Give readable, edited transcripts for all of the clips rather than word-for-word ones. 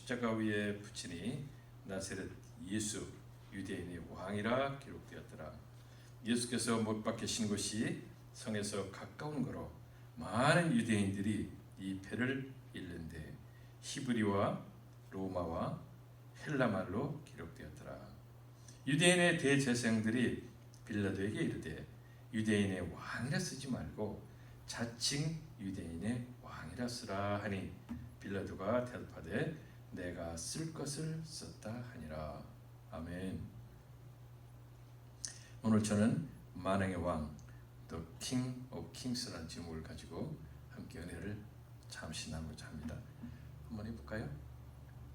십자가 위에 붙이니 나사렛 예수 유대인의 왕이라 기록되었더라. 예수께서 못 박히신 곳이 성에서 가까운 거로 많은 유대인들이 이 패를 읽는데 히브리와 로마와 헬라말로 기록되었더라. 유대인의 대제사장들이 빌라도에게 이르되 유대인의 왕이라 쓰지 말고 자칭 유대인의 왕이라 쓰라 하니 빌라도가 대답하되 내가 쓸 것을 썼다 하니라. 아멘. 오늘 저는 만왕의 왕, The King of Kings라는 제목을 가지고 함께 은혜를 잠시 나누고자 합니다. 한번 해볼까요?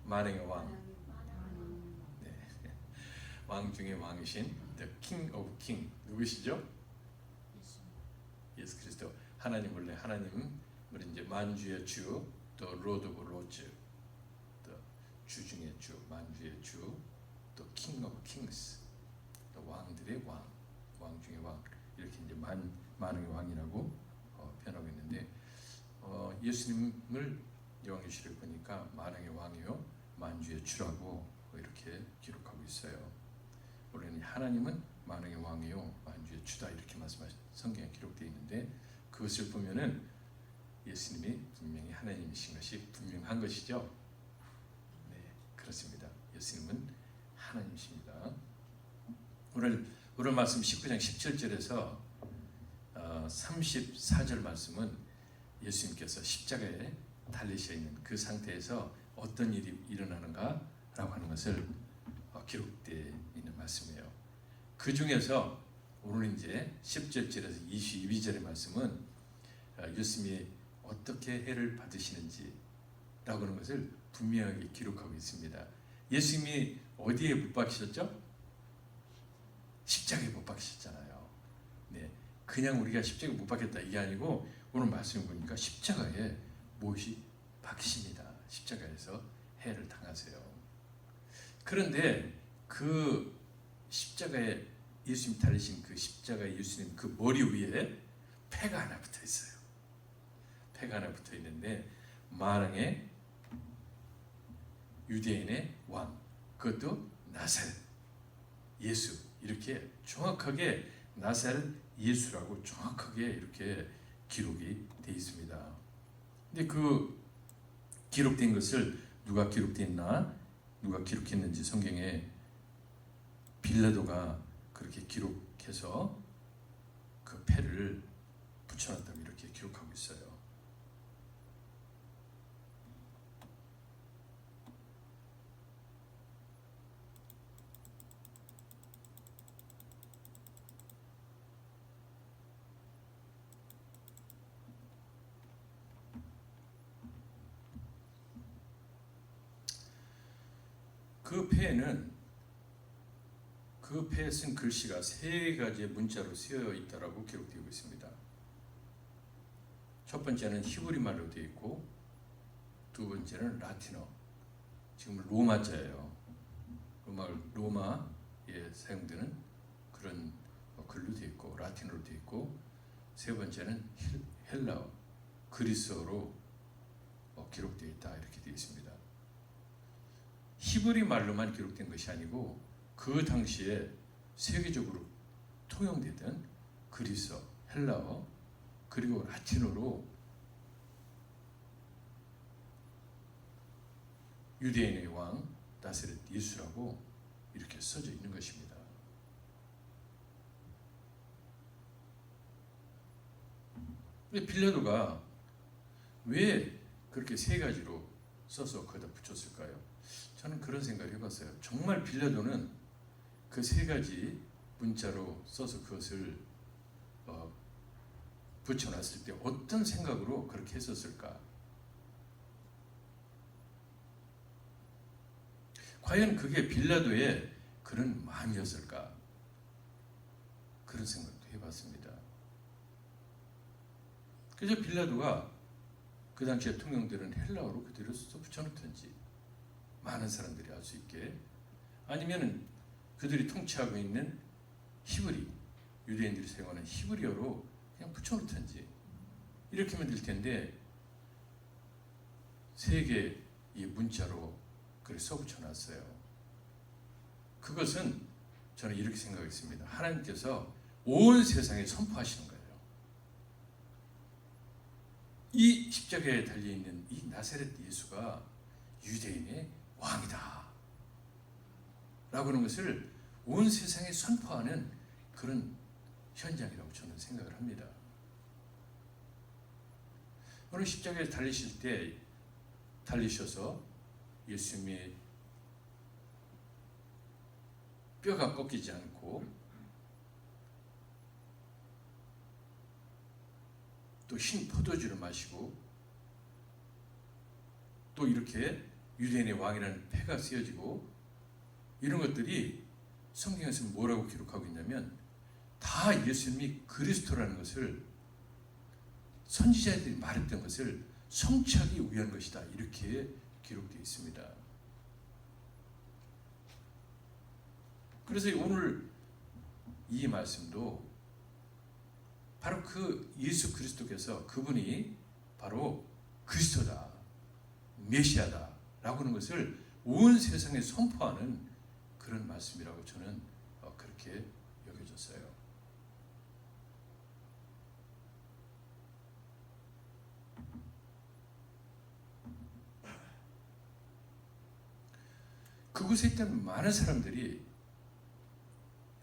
만왕의 왕, 네. 왕 중에 왕이신 The King of King 누구시죠? 예수 그리스도. 하나님 원래 하나님은 이제 만주의 주, 또 Lord of Lords, 또 주 중의 주, 만주의 주, 또 King of Kings, 또 왕들의 왕, 왕 중의 왕, 이렇게 이제 만왕의 왕이라고 표현하고 있는데 예수님을 요한계시록 보니까 만왕의 왕이요 만주의 주라고 이렇게 기록하고 있어요. 우리는 하나님은 만왕의 왕이요 만주의 주다 이렇게 말씀하신 성경에 기록되어 있는데 그것을 보면은 예수님이 분명히 하나님이신 것이 분명한 것이죠. 네, 그렇습니다. 예수님은 하나님이십니다. 오늘 말씀 19장 17절에서 34절 말씀은 예수님께서 십자가에 달리셔 있는 그 상태에서 어떤 일이 일어나는가라고 하는 것을 기록되어 있는 말씀이에요. 그 중에서 오늘 이제 10절에서 22절의 말씀은 예수님이 어떻게 해를 받으시는지 라고 하는 것을 분명하게 기록하고 있습니다. 예수님이 어디에 못 박히셨죠? 십자가에 못 박히셨잖아요. 네, 그냥 우리가 십자가에 못 박혔다 이게 아니고 오늘 말씀을 보니까 십자가에 못이 박히십니다. 십자가에서 해를 당하세요. 그런데 그 십자가에 예수님 달리신 그 십자가에 예수님 그 머리 위에 패가 하나 붙어 있어요. 패가 하나 붙어 있는데 만왕의 유대인의 왕, 그것도 나사렛 예수 이렇게 정확하게 나사렛 예수라고 정확하게 이렇게 기록이 되어 있습니다. 근데 그 기록된 것을 누가 기록됐나? 누가 기록했는지 성경에 빌라도가 그렇게 기록해서 그 패를 붙여놨다고 이렇게 기록하고 있어요. 그 패에 쓴 글씨가 3가지의 문자로 쓰여 있다라고 기록되고 있습니다. 첫 번째는 히브리 말로 되어 있고 두 번째는 라틴어, 지금 로마자예요. 로마에 사용되는 그런 글로 되어 있고 라틴어로 되어 있고 세 번째는 헬라어, 그리스어로 기록되어 있다 이렇게 되어 있습니다. 히브리 말로만 기록된 것이 아니고 그 당시에 세계적으로 통용되던 그리스어, 헬라어, 그리고 라틴어로 유대인의 왕 나사렛 예수라고 이렇게 써져 있는 것입니다. 근데 빌라도가 왜 그렇게 3가지로 써서 거기다 붙였을까요? 저는 그런 생각을 해봤어요. 정말 빌라도는 그 3가지 문자로 써서 그것을 붙여놨을 때 어떤 생각으로 그렇게 했었을까? 과연 그게 빌라도의 그런 마음이었을까? 그런 생각도 해봤습니다. 그래서 빌라도가 그 당시에 통용되는 헬라어로 그대로 써서 붙여놓든지 많은 사람들이 알 수 있게, 아니면은 그들이 통치하고 있는 히브리, 유대인들이 사용하는 히브리어로 그냥 붙여놓든지 이렇게 하면 될 텐데 3개의 문자로 그걸 써붙여놨어요. 그것은 저는 이렇게 생각했습니다. 하나님께서 온 세상에 선포하시는 거예요. 이 십자가에 달려있는 이 나사렛 예수가 유대인의 왕이다 라고 하는 것을 온 세상에 선포하는 그런 현장이라고 저는 생각을 합니다. 오늘 십자가에 달리실 때 달리셔서 예수님이 뼈가 꺾이지 않고 또 흰 포도주를 마시고 또 이렇게 유대인의 왕이라는 패가 쓰여지고 이런 것들이 성경에서 뭐라고 기록하고 있냐면 다 예수님이 그리스도라는 것을 선지자들이 말했던 것을 성취하기 위한 것이다 이렇게 기록되어 있습니다. 그래서 오늘 이 말씀도 바로 그 예수 그리스도께서 그분이 바로 그리스도다, 메시아다 라고 하는 것을 온 세상에 선포하는 그런 말씀이라고 저는 그렇게 여겨졌어요. 그곳에 있던 많은 사람들이,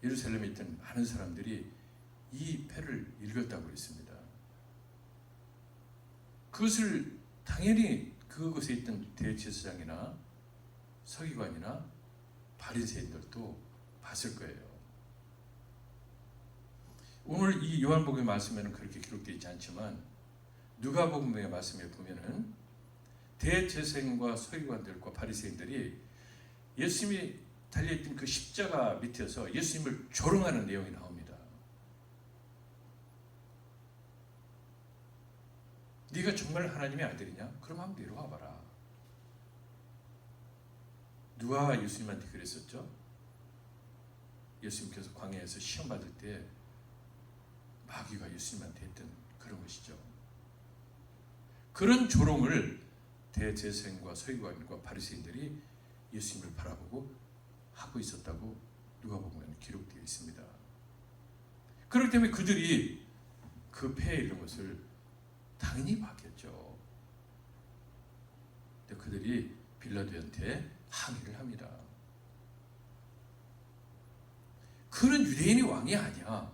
예루살렘에 있던 많은 사람들이 이 패를 읽었다고 했습니다. 그것을 당연히 그곳에 있던 대제사장이나 서기관이나 바리새인들도 봤을 거예요. 오늘 이 요한복음의 말씀에는 그렇게 기록되어 있지 않지만 누가복음의 말씀에 보면은 대제사장과 서기관들과 바리새인들이 예수님이 달려있던 그 십자가 밑에서 예수님을 조롱하는 내용이 나옵니다. 네가 정말 하나님의 아들이냐? 그럼 한번 내려와 봐라. 누가 예수님한테 그랬었죠? 예수님께서 광야에서 시험 받을 때 마귀가 예수님한테 했던 그런 것이죠. 그런 조롱을 대제사장과 서기관과 바리새인들이 예수님을 바라보고 하고 있었다고 누가복음에 기록되어 있습니다. 그렇기 때문에 그들이 그 패에 이른 것을 당연히 봤겠죠. 근데 그들이 빌라도한테 항의를 합니다. 그는 유대인의 왕이 아니야.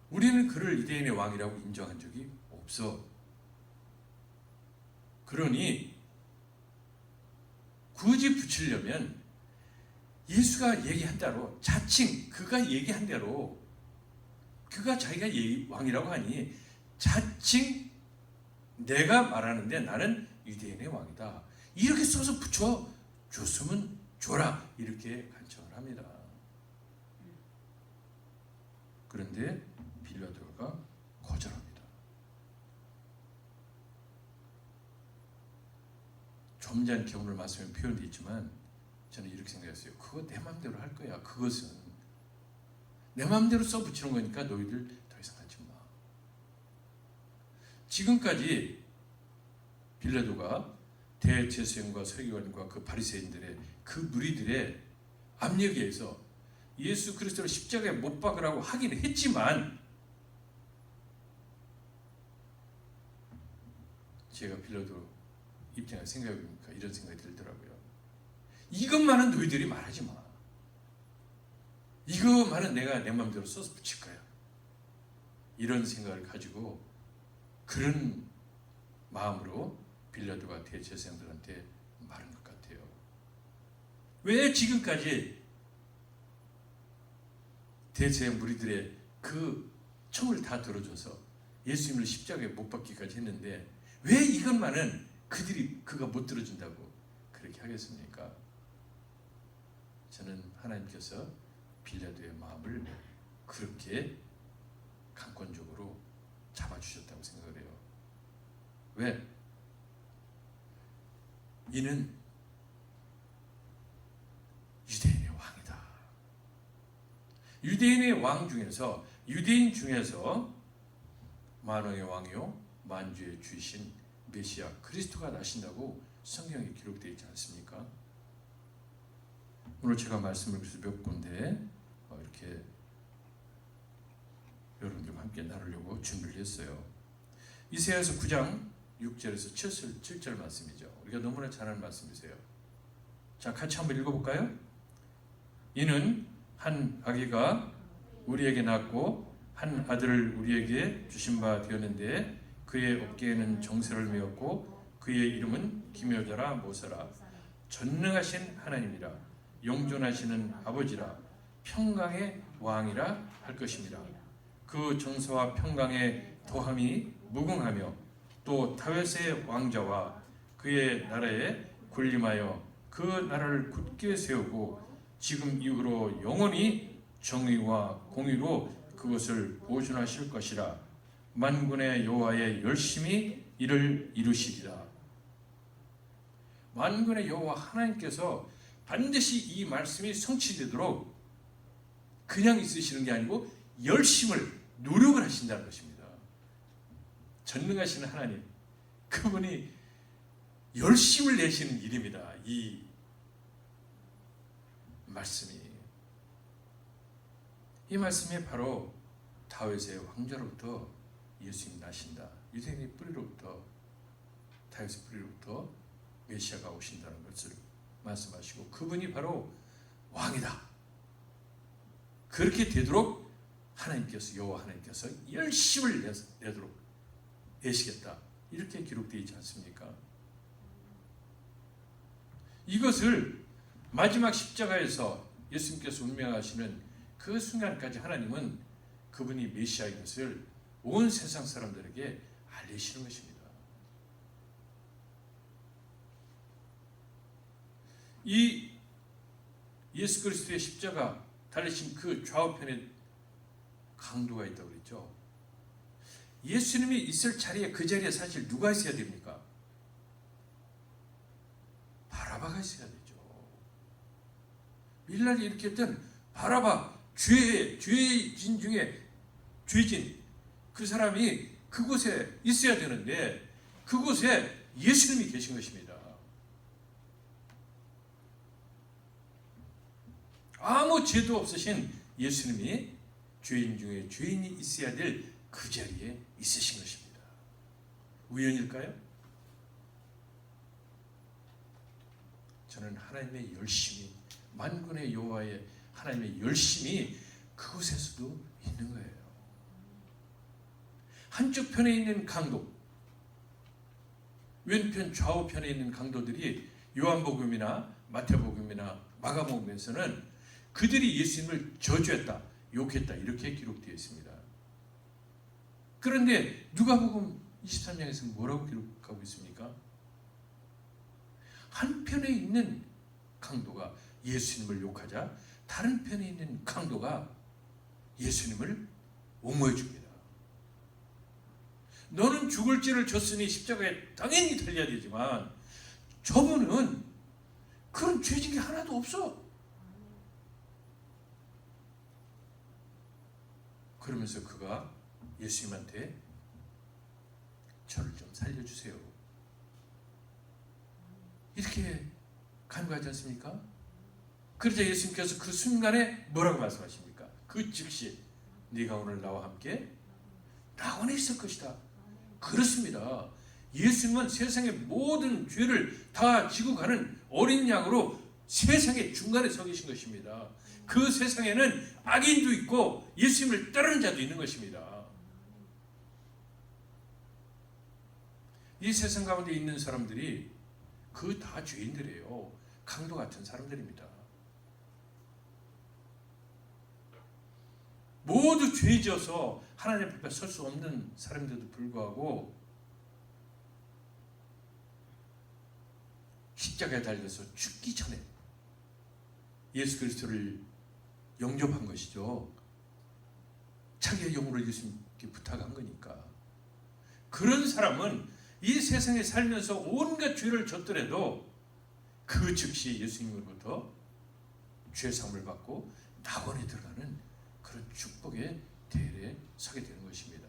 우리는 그를 유대인의 왕이라고 인정한 적이 없어. 그러니 굳이 붙이려면 예수가 얘기한 대로, 자칭 그가 얘기한 대로, 그가 자기가 왕이라고 하니 자칭 내가 말하는데 나는 유대인의 왕이다 이렇게 써서 붙여줬으면 줘라 이렇게 간청을 합니다. 그런데 빌라도가 거절합니다. 좀 전 오늘 말씀에 표현되어 있지만 저는 이렇게 생각했어요. 그거 내 마음대로 할 거야. 그것은 내 마음대로 써붙이는 거니까 너희들 더 이상 하지 마. 지금까지 빌라도가 대제사장과 서기관과 그 바리새인들의 그 무리들의 압력에 의해서 예수 그리스도를 십자가에 못 박으라고 하긴 했지만 제가 빌라도 입장에서 생각해보니까 이런 생각이 들더라고요. 이것만은 너희들이 말하지 마. 이거만은 내가 내 마음대로 써서 붙일 거야. 이런 생각을 가지고 그런 마음으로 빌라도가 대제사장들한테 말한 것 같아요. 왜 지금까지 대제사장 무리들의 그 청을 다 들어줘서 예수님을 십자가에 못 박기까지 했는데 왜 이것만은 그가 못 들어준다고 그렇게 하겠습니까? 저는 하나님께서 빌라도의 마음을 그렇게 강권적으로 잡아주셨다고 생각을 해요. 왜? 이는 유대인의 왕이다. 유대인의 왕 중에서, 유대인 중에서 만왕의 왕이요 만주의 주이신 메시아 그리스도가 나신다고 성경에 기록되어 있지 않습니까? 오늘 제가 말씀을 그래서 몇 군데 이렇게 여러분들과 함께 나누려고 준비를 했어요. 이사야서 9장 6절에서 7절 말씀이죠. 우리가 너무나 잘 아는 말씀이세요. 자, 같이 한번 읽어볼까요? 이는 한 아기가 우리에게 낳고 한 아들을 우리에게 주신 바 되었는데 그의 어깨에는 정세를 메었고 그의 이름은 기묘자라 모사라 전능하신 하나님이라 영존하시는 아버지라 평강의 왕이라 할 것입니다. 그 정서와 평강의 도함이 무궁하며 또 다윗의 왕자와 그의 나라에 군림하여 그 나라를 굳게 세우고 지금 이후로 영원히 정의와 공의로 그것을 보존하실 것이라. 만군의 여호와의 열심히 이를 이루시리라. 만군의 여호와 하나님께서 반드시 이 말씀이 성취되도록 그냥 있으시는 게 아니고 열심을 노력을 하신다는 것입니다. 전능하신 하나님, 그분이 열심을 내시는 일입니다. 이 말씀이. 이 말씀이 바로 다윗의 왕자로부터 예수님이 나신다. 유대인의 뿌리로부터, 다윗의 뿌리로부터 메시아가 오신다는 것을 말씀하시고 그분이 바로 왕이다. 그렇게 되도록 하나님께서, 여호와 하나님께서 열심을 내도록 내시겠다. 이렇게 기록되어 있지 않습니까? 이것을 마지막 십자가에서 예수님께서 운명하시는 그 순간까지 하나님은 그분이 메시아인 것을 온 세상 사람들에게 알리시는 것입니다. 이 예수 그리스도의 십자가 달리신 그 좌우편에 강도가 있다고 그랬죠. 예수님이 있을 자리에, 그 자리에 사실 누가 있어야 됩니까? 바라바가 있어야 되죠. 밀날이 이렇게 했던 바라바, 죄진 중에 죄진 그 사람이 그곳에 있어야 되는데 그곳에 예수님이 계신 것입니다. 아무 죄도 없으신 예수님이 죄인 중에 죄인이 있어야 될 그 자리에 있으신 것입니다. 우연일까요? 저는 하나님의 열심이, 만군의 여호와의 하나님의 열심이 그곳에서도 있는 거예요. 한쪽 편에 있는 강도, 왼편 좌우편에 있는 강도들이 요한복음이나 마태복음이나 마가복음에서는 그들이 예수님을 저주했다, 욕했다 이렇게 기록되어 있습니다. 그런데 누가복음 23장에서 뭐라고 기록하고 있습니까? 한편에 있는 강도가 예수님을 욕하자 다른 편에 있는 강도가 예수님을 옹호해 줍니다. 너는 죽을 죄를 졌으니 십자가에 당연히 달려야 되지만 저분은 그런 죄진 게 하나도 없어. 그러면서 그가 예수님한테 저를 좀 살려주세요. 이렇게 간구하지 않습니까? 그러자 예수님께서 그 순간에 뭐라고 말씀하십니까? 그 즉시 네가 오늘 나와 함께 낙원에 있을 것이다. 그렇습니다. 예수님은 세상의 모든 죄를 다 지고 가는 어린 양으로 세상의 중간에 서 계신 것입니다. 그 세상에는 악인도 있고 예수님을 따르는 자도 있는 것입니다. 이 세상 가운데 있는 사람들이 그 다 죄인들이에요. 강도 같은 사람들입니다. 모두 죄 지어서 하나님 앞에 설 수 없는 사람들도 불구하고 십자가에 달려서 죽기 전에 예수 그리스도를 영접한 것이죠. 자기의 영으로 예수님께 부탁한 거니까. 그런 사람은 이 세상에 살면서 온갖 죄를 졌더라도 그 즉시 예수님으로부터 죄사함을 받고 낙원에 들어가는 그런 축복의 대열에 서게 되는 것입니다.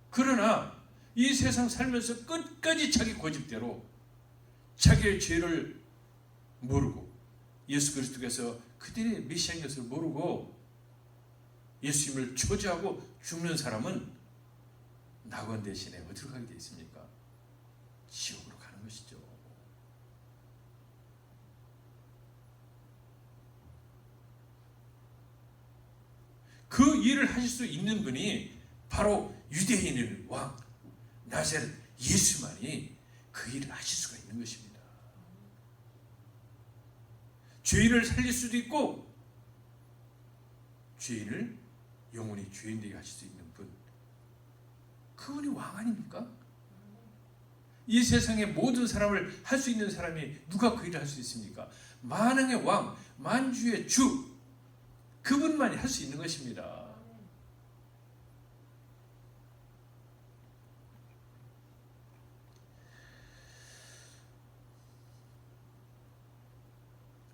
그러나 이 세상 살면서 끝까지 자기 고집대로 자기의 죄를 모르고 예수 그리스도께서 그들의 메시아인 것을 모르고 예수님을 초지하고 죽는 사람은 낙원 대신에 어디로 가게 되어 있습니까? 지옥으로 가는 것이죠. 그 일을 하실 수 있는 분이 바로 유대인의 왕 나사렛 예수만이 그 일을 하실 수가 있는 것입니다. 죄인을 살릴 수도 있고 죄인을 영원히 죄인 되게 하실 수 있는 분, 그분이 왕 아닙니까? 이 세상의 모든 사람을 할 수 있는 사람이 누가 그 일을 할 수 있습니까? 만왕의 왕, 만주의 주, 그분만이 할 수 있는 것입니다.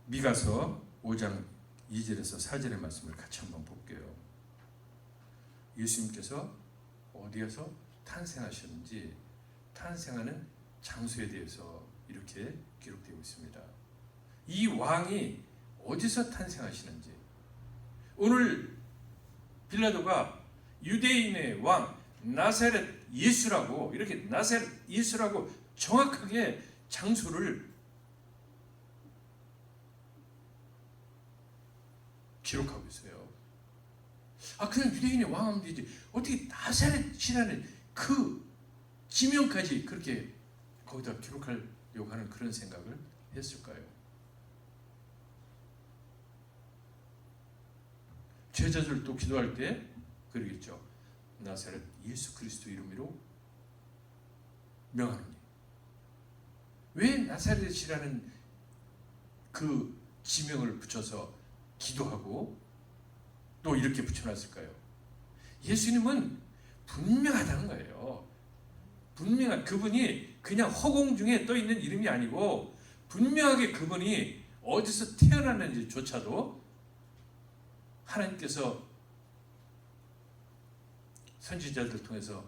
미가서 5장 2절에서 4절의 말씀을 같이 한번 볼게요. 예수님께서 어디에서 탄생하셨는지 탄생하는 장소에 대해서 이렇게 기록되고 있습니다. 이 왕이 어디서 탄생하시는지, 오늘 빌라도가 유대인의 왕 나사렛 예수라고, 이렇게 나사렛 예수라고 정확하게 장소를 기록하고 있어요. 그냥 유대인의 왕 하면 되지, 어떻게 나사렛이라는 그 지명까지 그렇게 거기다 기록하려고 하는 그런 생각을 했을까요? 제자들도 기도할 때 그러겠죠. 나사렛 예수 그리스도 이름으로 명하노니. 왜 나사렛이라는 그 지명을 붙여서 기도하고 또 이렇게 붙여놨을까요? 예수님은 분명하다는 거예요. 분명한, 그분이 그냥 허공 중에 떠 있는 이름이 아니고 분명하게 그분이 어디서 태어났는지조차도 하나님께서 선지자들 통해서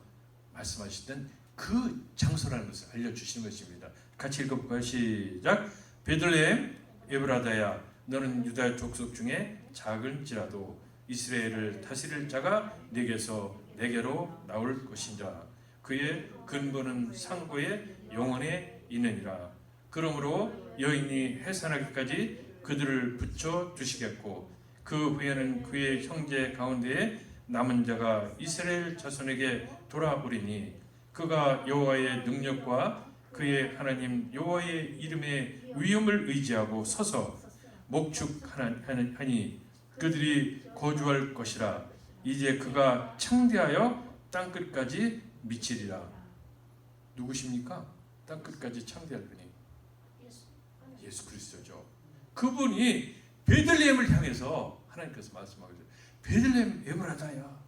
말씀하시던 그 장소라는 것을 알려주시는 것입니다. 같이 읽어볼까요? 시작. 베들레헴 에브라다야, 너는 유다 족속 중에 작은지라도 이스라엘을 다스릴 자가 네게서 내게로 나올 것이니라. 그의 근본은 상고의 영원에 있느니라. 그러므로 여인이 해산하기까지 그들을 붙여 두시겠고 그 후에는 그의 형제 가운데에 남은 자가 이스라엘 자손에게 돌아오리니 그가 여호와의 능력과 그의 하나님 여호와의 이름의 위엄을 의지하고 서서 목축하니 그들이 거주할 것이라. 이제 그가 창대하여 땅끝까지 미치리라. 누구십니까? 땅끝까지 창대할 분이 예수 그리스도죠. 그분이 베들레헴을 향해서 하나님께서 말씀하고 있어요. 베들레헴 에브라다야,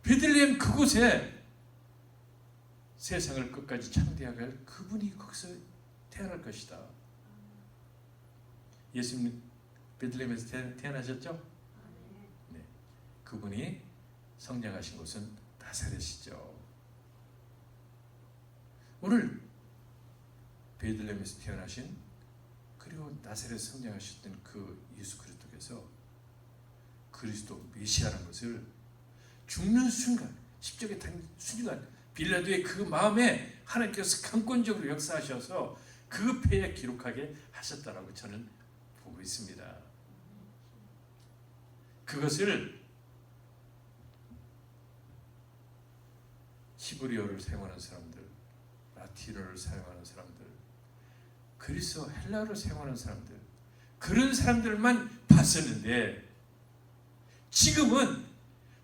베들레헴 그곳에 세상을 끝까지 창대하게 할 그분이 거기서 태어날 것이다. 예수님 베들레헴에서 태어나셨죠? 네. 그분이 성장하신 곳은 나사렛이죠. 오늘 베들레헴에서 태어나신, 그리고 나사렛에서 성장하셨던 그 예수 그리스도께서 그리스도 메시아라는 것을 죽는 순간, 십자가에 달린 순간 빌라도의 그 마음에 하나님께서 강권적으로 역사하셔서 그 패에 기록하게 하셨다라고 저는 보고 있습니다. 그것을 히브리어를 사용하는 사람들, 라틴어를 사용하는 사람들, 그리스어 헬라어를 사용하는 사람들, 그런 사람들만 봤었는데 지금은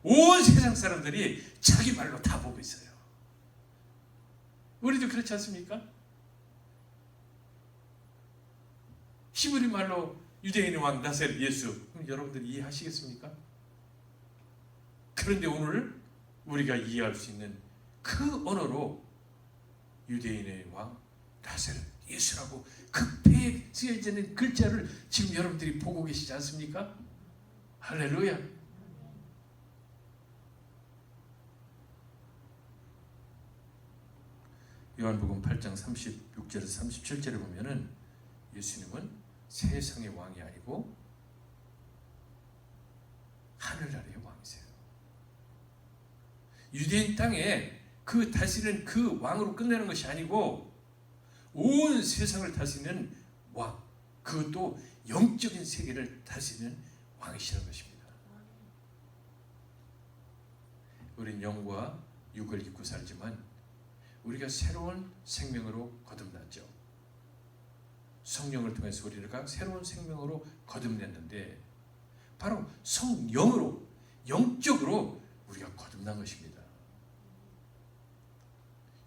온 세상 사람들이 자기 말로 다 보고 있어요. 우리도 그렇지 않습니까? 히브리 말로 유대인의 왕 나사렛 예수, 그럼 여러분들이 이해하시겠습니까? 그런데 오늘 우리가 이해할 수 있는 그 언어로 유대인의 왕 나사렛 예수라고 그 배에 쓰여져 있는 글자를 지금 여러분들이 보고 계시지 않습니까? 할렐루야. 요한복음 8장 36절에서 37절에 보면은 예수님은 세상의 왕이 아니고 하늘 아래의 왕이세요. 유대인 땅에 그 다스리는 그 왕으로 끝내는 것이 아니고 온 세상을 다스리는 왕, 그것도 영적인 세계를 다스리는 왕이시라는 것입니다. 우린 영과 육을 입고 살지만 우리가 새로운 생명으로 거듭났죠. 성령을 통해서 우리가 새로운 생명으로 거듭냈는데 바로 성령으로, 영적으로 우리가 거듭난 것입니다.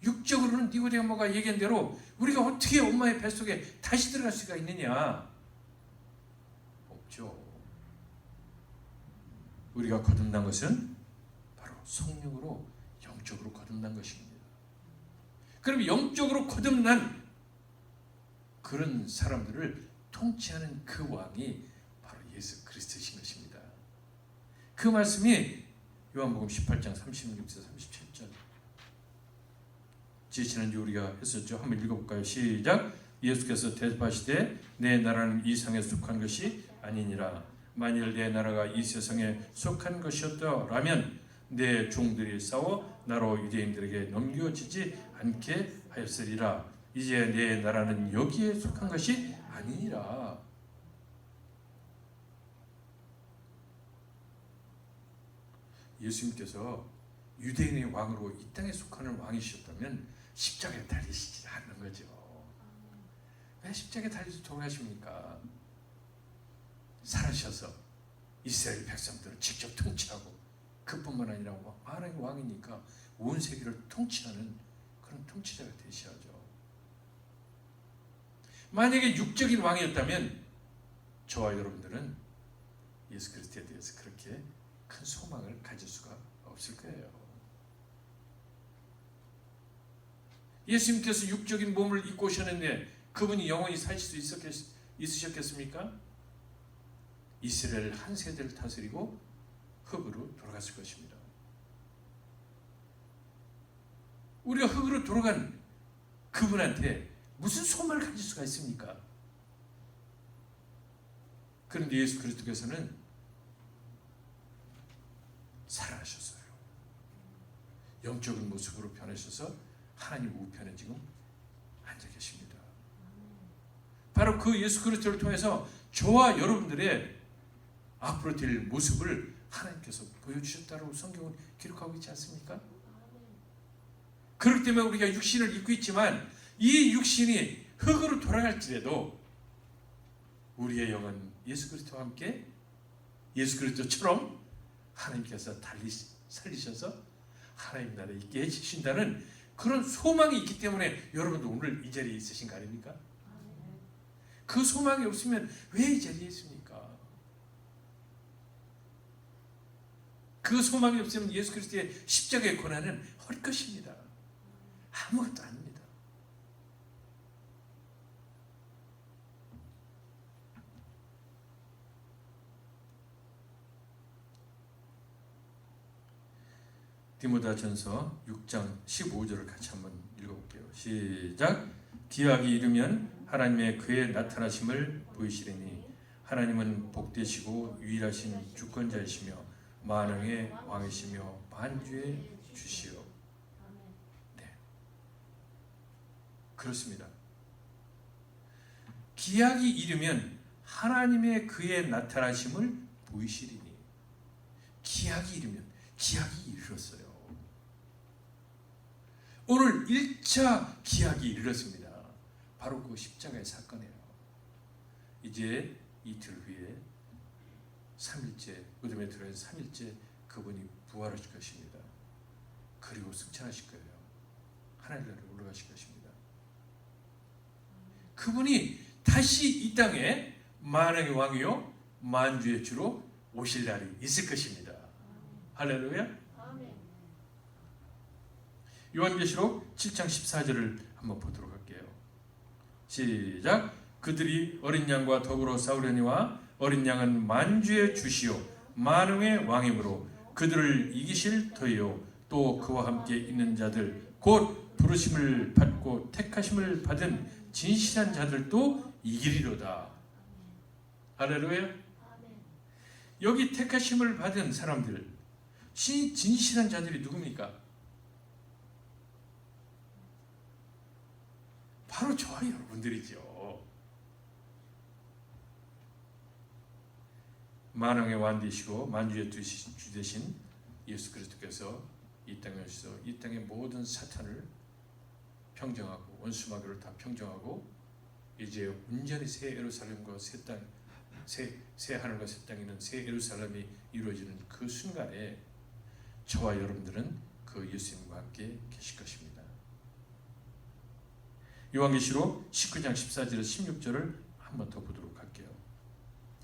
육적으로는 니고데모가 얘기한 대로 우리가 어떻게 엄마의 뱃속에 다시 들어갈 수가 있느냐? 없죠. 우리가 거듭난 것은 바로 성령으로, 영적으로 거듭난 것입니다. 그럼 영적으로 거듭난 그런 사람들을 통치하는 그 왕이 바로 예수 그리스도이신 것입니다. 그 말씀이 요한복음 18장 36에서 37절. 지난주 우리가 했었죠. 한번 읽어볼까요? 시작. 예수께서 대답하시되 내 나라는 이 세상에 속한 것이 아니니라. 만일 내 나라가 이 세상에 속한 것이었더라면 내 종들이 싸워 나로 유대인들에게 넘겨지지 않게 하였으리라. 이제 내 나라는 여기에 속한 것이 아니니라. 예수님께서 유대인의 왕으로 이 땅에 속하는 왕이셨다면 십자가에 달리시지 않는 거죠. 왜 십자가에 달리셔서 돌아가십니까? 살아셔서 이스라엘 백성들을 직접 통치하고 그뿐만 아니라 하나님의 왕이니까 온 세계를 통치하는 그런 통치자가 되셔야죠. 만약에 육적인 왕이었다면 저와 여러분들은 예수 그리스도에 대해서 그렇게 큰 소망을 가질 수가 없을 거예요. 예수님께서 육적인 몸을 입고 오셨는데 그분이 영원히 사실 수 있으셨겠습니까? 이스라엘 한 세대를 다스리고 흙으로 돌아갔을 것입니다. 우리가 흙으로 돌아간 그분한테 무슨 소망을 가질 수가 있습니까? 그런데 예수 그리스도께서는 살아나셨어요. 영적인 모습으로 변하셔서 하나님 우편에 지금 앉아 계십니다. 바로 그 예수 그리스도를 통해서 저와 여러분들의 앞으로 될 모습을 하나님께서 보여주셨다고 성경은 기록하고 있지 않습니까? 그렇기 때문에 우리가 육신을 입고 있지만 이 육신이 흙으로 돌아갈지라도 우리의 영은 예수 그리스도와 함께 예수 그리스도처럼 하나님께서 살리셔서 하나님 나라에 있게 해주신다는 그런 소망이 있기 때문에 여러분도 오늘 이 자리에 있으신 거 아닙니까? 그 소망이 없으면 왜 이 자리에 있습니까? 그 소망이 없으면 예수 그리스도의 십자가의 고난은 헐 것입니다. 아무것도 아닙니다. 디모데전서 6장 15절을 같이 한번 읽어볼게요. 시작. 기약이 이르면 하나님의 그의 나타나심을 보이시리니 하나님은 복되시고 유일하신 주권자이시며 만왕의 왕이시며 만주의 주시오. 네, 그렇습니다. 기약이 이르면 하나님의 그의 나타나심을 보이시리니 기약이 이르면 기약이 이르렀어요. 오늘 1차 기약이 이르렀습니다. 바로 그 십자가의 사건이에요. 이제 이틀 후에 3일째, 무덤에 들어가서 3일째 그분이 부활하실 것입니다. 그리고 승천하실 거예요. 하늘나라에 올라가실 것입니다. 그분이 다시 이 땅에 만왕의 왕이요 만주의 주로 오실 날이 있을 것입니다. 할렐루야. 요한계시록 7장 14절을 한번 보도록 할게요. 시작. 그들이 어린 양과 더불어 싸우려니와 어린 양은 만주의 주시요 만왕의 왕이므로 그들을 이기실 터이요 또 그와 함께 있는 자들 곧 부르심을 받고 택하심을 받은 진실한 자들도 이기리로다. 할렐루야. 여기 택하심을 받은 사람들, 진실한 자들이 누굽니까? 바로 저와 여러분들이죠. 만왕의 왕 되시고 만주의 주 되신 예수 그리스도께서 이 땅에 오셔서 이 땅의 모든 사탄을 평정하고 원수마귀를 다 평정하고 이제 온전히 새 예루살렘과 새 하늘과 새 땅에 있는 새 예루살렘이 이루어지는 그 순간에 저와 여러분들은 그 예수님과 함께 계실 것입니다. 요한계시록 19장 14절에서 16절을 한 번 더 보도록 할게요.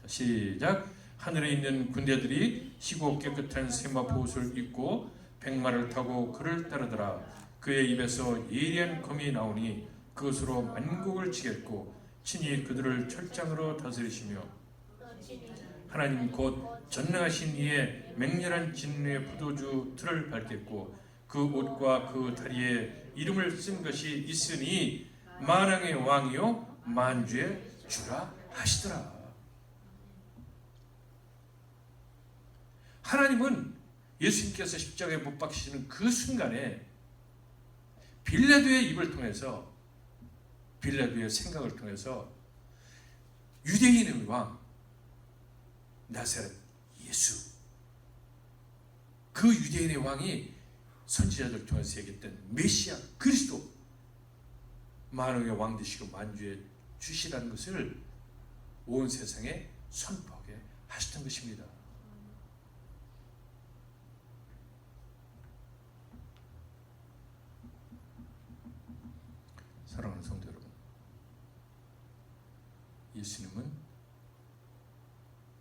자, 시작. 하늘에 있는 군대들이 희고 깨끗한 세마포 옷을 입고 백마를 타고 그를 따르더라. 그의 입에서 예리한 검이 나오니 그것으로 만국을 치겠고 친히 그들을 철장으로 다스리시며 하나님 곧 전능하신 이의 맹렬한 진노의 포도주 틀을 밟겠고 그 옷과 그 다리에 이름을 쓴 것이 있으니 만왕의 왕이요 만주의 주라 하시더라. 하나님은 예수님께서 십자가에 못 박히시는 그 순간에 빌라도의 입을 통해서, 빌라도의 생각을 통해서 유대인의 왕 나사렛 예수, 그 유대인의 왕이 선지자들 통해서 얘기했던 메시아 그리스도, 만왕의 왕 되시고 만주의 주시라는 것을 온 세상에 선포하게 하셨던 것입니다. 사랑하는 성도 여러분, 예수님은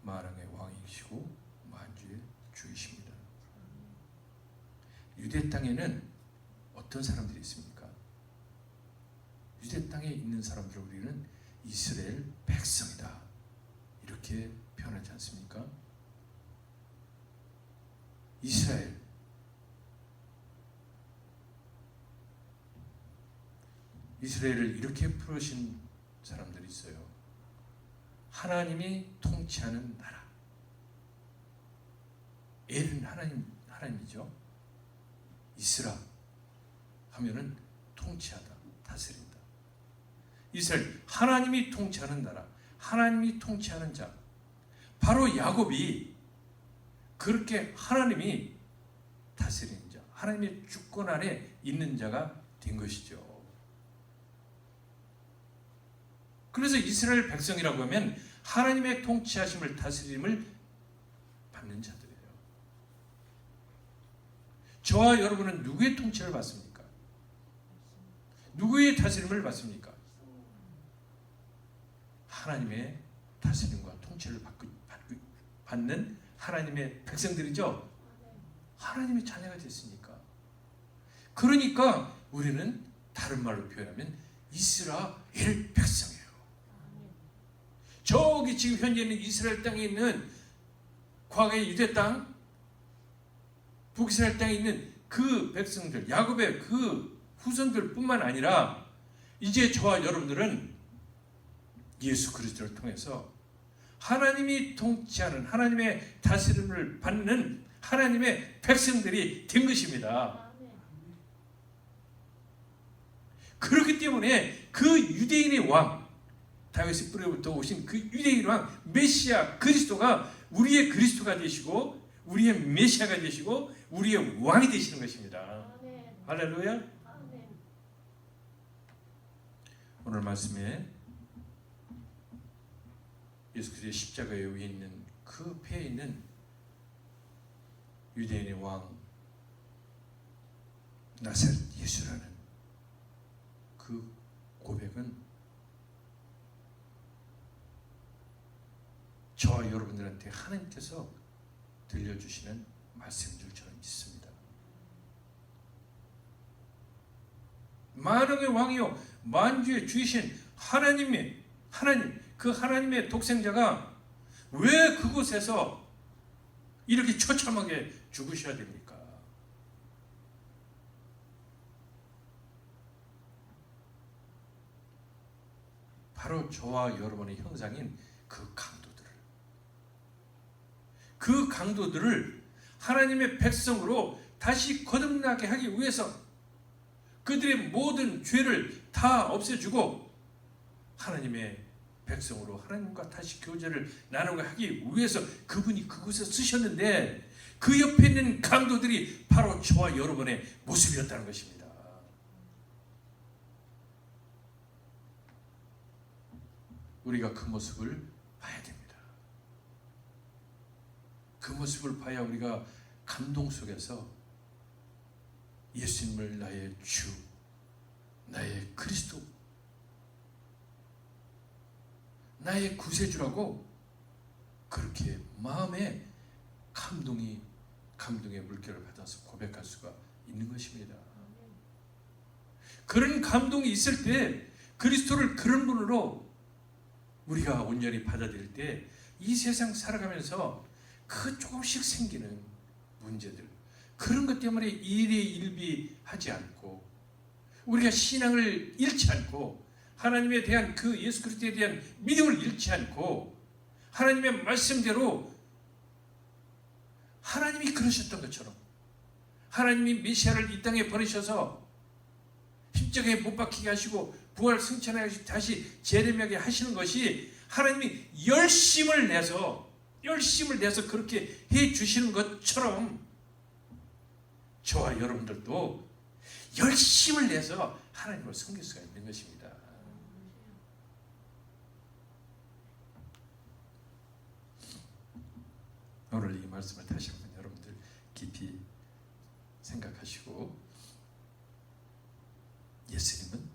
만왕의 왕이시고 만주의 주이십니다. 유대 땅에는 어떤 사람들이 있습니까? 유대 땅에 있는 사람들을 우리는 이스라엘 백성이다 이렇게 표현하지 않습니까? 이스라엘을 이렇게 부르신 사람들이 있어요. 하나님이 통치하는 나라. 엘은 하나님이죠. 이스라 하면은 통치하다, 다스린다. 이스라엘, 하나님이 통치하는 나라, 하나님이 통치하는 자. 바로 야곱이 그렇게 하나님이 다스리는 자, 하나님의 주권 아래 있는 자가 된 것이죠. 그래서 이스라엘 백성이라고 하면 하나님의 통치하심을, 다스림을 받는 자들이에요. 저와 여러분은 누구의 통치를 받습니까? 누구의 다스림을 받습니까? 하나님의 다스림과 통치를 받는 하나님의 백성들이죠. 하나님의 자녀가 됐으니까. 그러니까 우리는 다른 말로 표현하면 이스라엘 백성이에요. 저기 지금 현재 있는 이스라엘 땅에 있는 과거의 유대 땅, 북이스라엘 땅에 있는 그 백성들, 야곱의 그 후손들 뿐만 아니라 이제 저와 여러분들은 예수 그리스도를 통해서 하나님이 통치하는, 하나님의 다스림을 받는 하나님의 백성들이 된 것입니다. 그렇기 때문에 그 유대인의 왕, 다윗의 뿌리부터 오신 그 유대인 왕 메시아 그리스도가 우리의 그리스도가 되시고 우리의 메시아가 되시고 우리의 왕이 되시는 것입니다. 할렐루야. 오늘 말씀에 예수 그리스도의 십자가에 위에 있는 그 배에 있는 유대인의 왕 나사렛 예수라는 그 고백은 저와 여러분들한테 하나님께서 들려주시는 말씀인 줄 저는 믿습니다. 만왕의 왕이요 만주의 주이신 하나님, 그 하나님의 독생자가 왜 그곳에서 이렇게 처참하게 죽으셔야 됩니까? 바로 저와 여러분의 형상인 그 강도들을 하나님의 백성으로 다시 거듭나게 하기 위해서 그들의 모든 죄를 다 없애주고 하나님의 백성으로 하나님과 다시 교제를 나누게 하기 위해서 그분이 그곳에 쓰셨는데 그 옆에 있는 강도들이 바로 저와 여러분의 모습이었다는 것입니다. 우리가 그 모습을 봐야 됩니다. 그 모습을 봐야 우리가 감동 속에서 예수님을 나의 주, 나의 그리스도, 나의 구세주라고 그렇게 마음에 감동의 물결을 받아서 고백할 수가 있는 것입니다. 그런 감동이 있을 때 그리스도를 그런 분으로 우리가 온전히 받아들일 때 이 세상 살아가면서 그 조금씩 생기는 문제들, 그런 것 때문에 일희일비하지 않고 우리가 신앙을 잃지 않고 하나님에 대한 그 예수 그리스도에 대한 믿음을 잃지 않고 하나님의 말씀대로 하나님이 그러셨던 것처럼 하나님이 메시아를 이 땅에 보내셔서 십자가에 못 박히게 하시고 부활 승천하게 다시 재림하게 하시는 것이 하나님이 열심을 내서 그렇게 해 주시는 것처럼 저와 여러분들도 열심을 내서 하나님을 섬길 수가 있는 것입니다. 오늘 이 말씀을 다시 한번 여러분들 깊이 생각하시고, 예수님은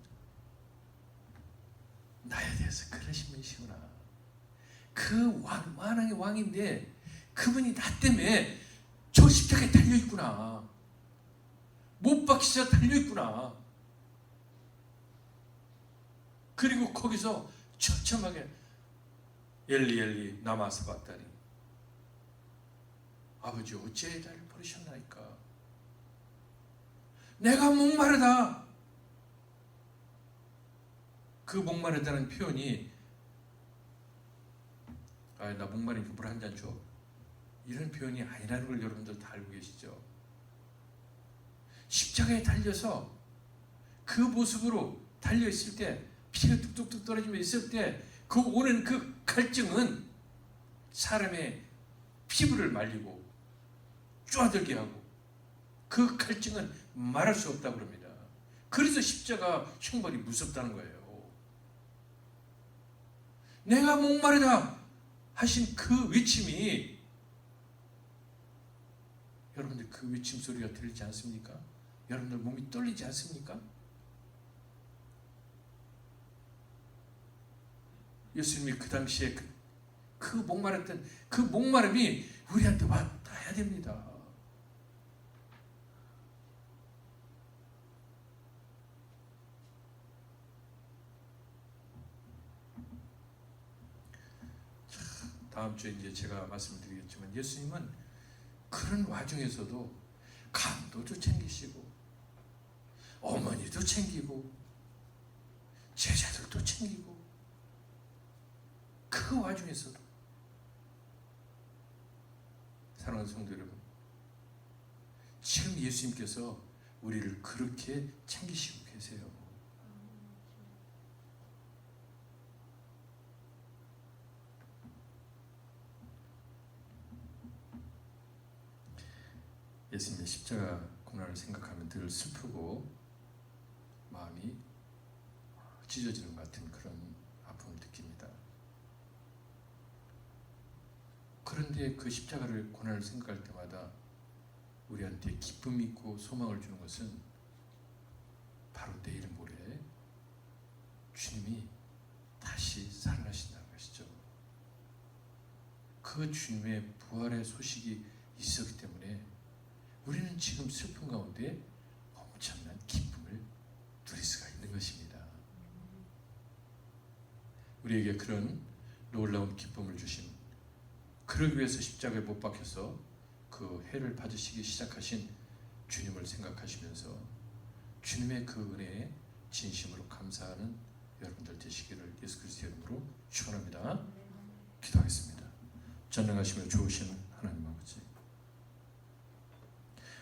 나에 대해서 그러신 분이시구나. 그 만왕의 왕인데 그분이 나 때문에 저 십자가에 달려있구나. 못 박히셔 달려있구나. 그리고 거기서 처참하게 엘리 엘리 라마 사박다니, 아버지 어찌해 나를 버리셨나이까. 내가 목마르다. 그 목마르다는 표현이 나 목마르니까 물 한 잔 줘, 이런 표현이 아니라는 걸 여러분들 다 알고 계시죠? 십자가에 달려서 그 모습으로 달려있을 때, 피가 뚝뚝뚝 떨어지며 있을 때 그 오는 그 갈증은 사람의 피부를 말리고 쪼아들게 하고 그 갈증은 말할 수 없다고 그럽니다. 그래서 십자가 형벌이 무섭다는 거예요. 내가 목마르다 하신 그 외침이, 여러분들 그 외침 소리가 들리지 않습니까? 여러분들 몸이 떨리지 않습니까? 예수님이 그 당시에 그 목마랐던 그 목마름이 우리한테 와야 됩니다. 다음 주에 이제 제가 말씀을 드리겠지만, 예수님은 그런 와중에서도 강도도 챙기시고 어머니도 챙기고 제자들도 챙기고, 그 와중에서도, 사랑하는 성도 여러분, 지금 예수님께서 우리를 그렇게 챙기시고 계세요. 예수님의 십자가 고난을 생각하면 늘 슬프고 마음이 찢어지는 것 같은 그런 아픔을 느낍니다. 그런데 그 십자가를 고난을 생각할 때마다 우리한테 기쁨이 있고 소망을 주는 것은 바로 내일 모레 주님이 다시 살아나신다는 것이죠. 그 주님의 부활의 소식이 있었기 때문에 우리는 지금 슬픈 가운데 엄청난 기쁨을 누릴 수가 있는 것입니다. 우리에게 그런 놀라운 기쁨을 주신, 그러기 위해서 십자가에 못 박혀서 그 해를 받으시기 시작하신 주님을 생각하시면서 주님의 그 은혜에 진심으로 감사하는 여러분들 되시기를 예수 그리스도의 이름으로 축원합니다. 기도하겠습니다. 전능하시며 좋으신 하나님 아버지,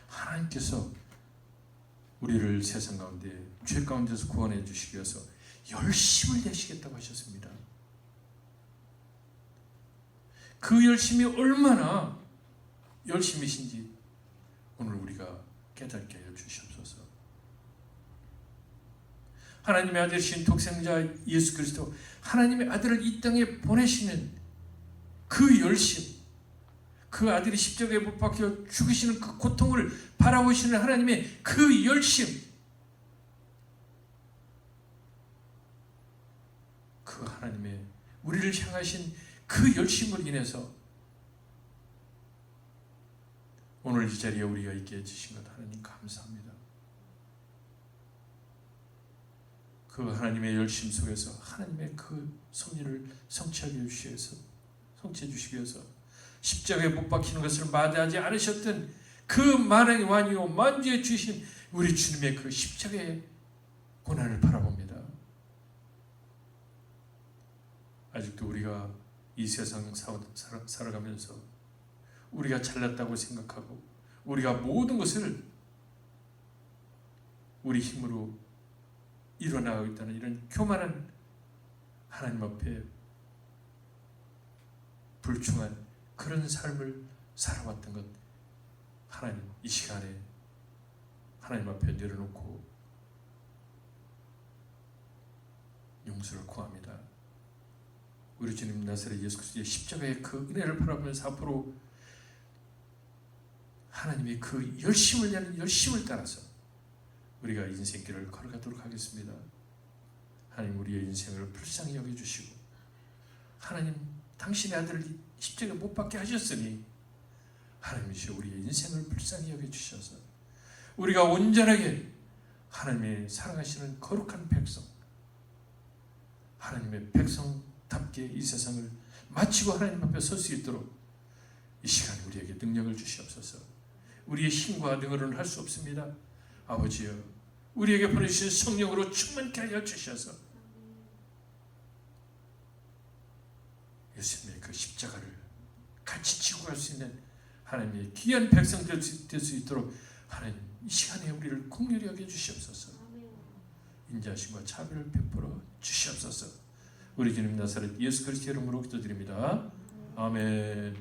하나님께서 우리를 세상 가운데 죄 가운데서 구원해 주시기 위해서 열심을 내시겠다고 하셨습니다. 그 열심이 얼마나 열심이신지 오늘 우리가 깨닫게 하여 주시옵소서. 하나님의 아들이신 독생자 예수 그리스도, 하나님의 아들을 이 땅에 보내시는 그 열심, 그 아들이 십자가에 못 박혀 죽으시는 그 고통을 바라보시는 하나님의 그 열심, 그 하나님의 우리를 향하신 그 열심을 인해서 오늘 이 자리에 우리가 있게 해주신 것 하나님 감사합니다. 그 하나님의 열심 속에서 하나님의 그 섭리를 성취해 주시기 위해서 십자가에 못 박히는 것을 마다하지 않으셨던 그 만왕의 왕이요 만주의 주신 우리 주님의 그 십자가의 고난을 바라봅니다. 아직도 우리가 이 세상 살아가면서 우리가 잘났다고 생각하고 우리가 모든 것을 우리 힘으로 일어나고 있다는 이런 교만한 하나님 앞에 불충한 그런 삶을 살아왔던 것, 하나님 이 시간에 하나님 앞에 내려놓고 용서를 구합니다. 우리 주님 나사렛 예수 그리스도의 십자가의 그 은혜를 바라보면서 앞으로 하나님의 그 열심을 내는 열심을 따라서 우리가 인생길을 걸어가도록 하겠습니다. 하나님 우리의 인생을 불쌍히 여겨주시고, 하나님 당신의 아들을 십자가에 못 박게 하셨으니 하나님이시여 우리의 인생을 불쌍히 여겨주셔서 우리가 온전하게 하나님의 사랑하시는 거룩한 백성, 하나님의 백성답게 이 세상을 마치고 하나님 앞에 설 수 있도록 이 시간에 우리에게 능력을 주시옵소서. 우리의 힘과 능력으로는 할 수 없습니다. 아버지여, 우리에게 보내주신 성령으로 충만케 하여 주셔서 예수님의 그 십자가를 같이 지고 갈 수 있는 하나님의 귀한 백성 될 수 있도록 하나님 이 시간에 우리를 긍휼히 여겨 주시옵소서. 인자하심과 자비를 베풀어 주시옵소서. 우리 주님 나사렛 예수 그리스도의 이름으로 기도드립니다. 아멘.